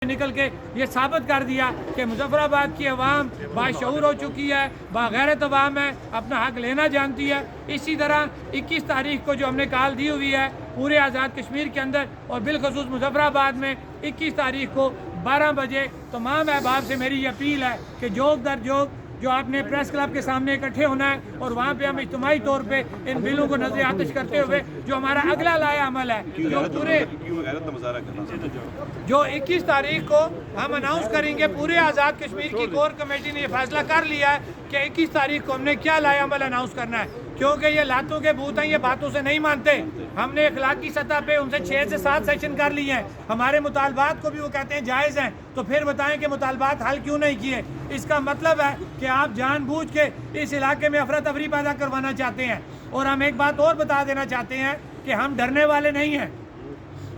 निकल के ये साबित कर दिया कि मुजफ्फराबाद की अवाम बाशऊर हो चुकी है, बागैरत अवाम है, अपना हक लेना जानती है। इसी तरह 21 तारीख को जो हमने कॉल दी हुई है पूरे आज़ाद कश्मीर के अंदर और बिलखसूस मुजफ्फराबाद में 21 तारीख को 12 बजे तमाम अहबाब से मेरी अपील है कि जोग दर जोग जो आपने प्रेस क्लब के सामने इकट्ठे होना है और वहाँ पे हम इज्तिमाई तौर पे इन बिलों को नजर आतिश करते हुए जो हमारा अगला लाया अमल है जो पूरे जो 21 तारीख को हम अनाउंस करेंगे। पूरे आज़ाद कश्मीर की कोर कमेटी ने ये फैसला कर लिया है कि 21 तारीख को हमने क्या लाया अमल अनाउंस करना है, क्योंकि ये लातों के भूत हैं, ये बातों से नहीं मानते। हमने इखलाकी सतह पे उनसे 6 से 7 सेशन कर लिए हैं, हमारे मुतालबात को भी वो कहते हैं जायज़ हैं, तो फिर बताएं कि मुतालबात हल क्यों नहीं किए। इसका मतलब है कि आप जानबूझ के इस इलाके में अफरा तफरी पैदा करवाना चाहते हैं। और हम एक बात और बता देना चाहते हैं कि हम डरने वाले नहीं हैं,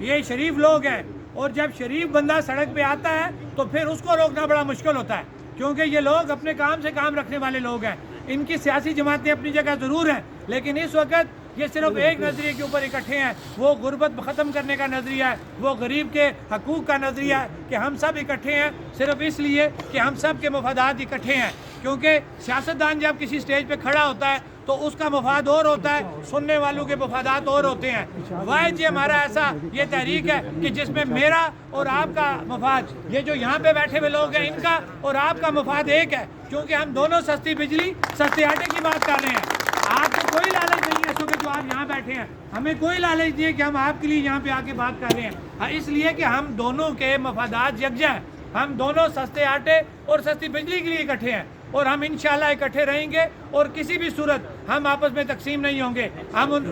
ये शरीफ लोग हैं, और जब शरीफ बंदा सड़क पे आता है तो फिर उसको रोकना बड़ा मुश्किल होता है, क्योंकि ये लोग अपने काम से काम रखने वाले लोग हैं। इनकी सियासी जमातें अपनी जगह ज़रूर हैं, लेकिन इस वक्त ये सिर्फ एक नज़रिए के ऊपर इकट्ठे हैं, वो गुर्बत ख़त्म करने का नज़रिया है, वो गरीब के हकूक़ का नज़रिया है कि हम सब इकट्ठे हैं सिर्फ इसलिए कि हम सब के मफादात इकट्ठे हैं। क्योंकि सियासतदान जब किसी स्टेज पे खड़ा होता है तो उसका मफाद और होता है, सुनने वालों के मफादात और होते हैं। वाहिद ये हमारा ऐसा ये तहरीक है कि जिसमें मेरा और आपका मफाद, ये जो यहाँ पे बैठे हुए लोग हैं इनका और आपका मफाद एक है, क्योंकि हम दोनों सस्ती बिजली सस्ते आटे की बात कर रहे हैं। आपको कोई लालच नहीं है क्योंकि जो आप यहाँ बैठे हैं, हमें कोई लालच नहीं है कि हम आपके लिए यहाँ पे आके बात कर रहे हैं, इसलिए कि हम दोनों के मफादात यकजा हैं। हम दोनों सस्ते आटे और सस्ती बिजली के लिए इकट्ठे हैं और हम इंशाल्लाह इकट्ठे रहेंगे और किसी भी सूरत हम आपस में तकसीम नहीं होंगे। हम उन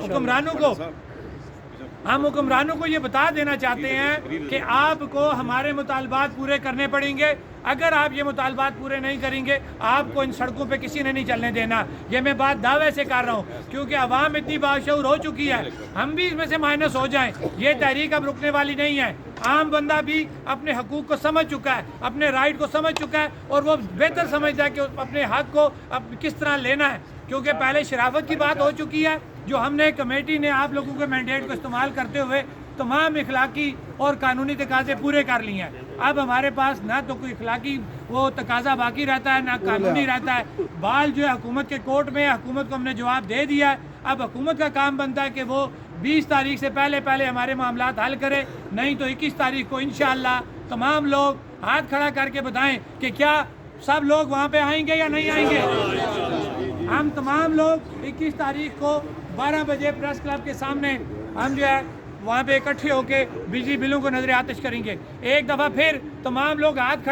हुक्मरानों को ये बता देना चाहते हैं कि आपको हमारे मुतालबात पूरे करने पड़ेंगे। अगर आप ये मुतालबात पूरे नहीं करेंगे आपको इन सड़कों पे किसी ने नहीं चलने देना। ये मैं बात दावे से कर रहा हूँ, क्योंकि अवाम इतनी बाशऊर हो चुकी है, हम भी इसमें से माइनस हो जाएं। ये तहरीक अब रुकने वाली नहीं है। आम बंदा भी अपने हकूक़ को समझ चुका है, अपने राइट को समझ चुका है, और वो बेहतर समझता है कि अपने हक को अब किस तरह लेना है। क्योंकि पहले शराफत की बात हो चुकी है, जो हमने कमेटी ने आप लोगों के मैंडेट को इस्तेमाल करते हुए तमाम इखलाकी और कानूनी तकाजे पूरे कर लिए हैं। अब हमारे पास ना तो कोई इखलाकी वो तकाजा बाकी रहता है ना कानूनी रहता है। बाल जो है हुकूमत के कोर्ट में है, हुकूमत को हमने जवाब दे दिया है। अब हुकूमत का काम बनता है कि वो 20 तारीख से पहले हमारे मामलात हल करे, नहीं तो 21 तारीख को इंशाअल्लाह तमाम लोग हाथ खड़ा करके बताएं कि क्या सब लोग वहाँ पे आएंगे या नहीं आएंगे। हम तमाम लोग 21 तारीख को 12 बजे प्रेस क्लब के सामने हम जो है वहाँ पे इकट्ठे होकर बिजली बिलों को नजर आतिश करेंगे। एक दफ़ा फिर तमाम लोग हाथ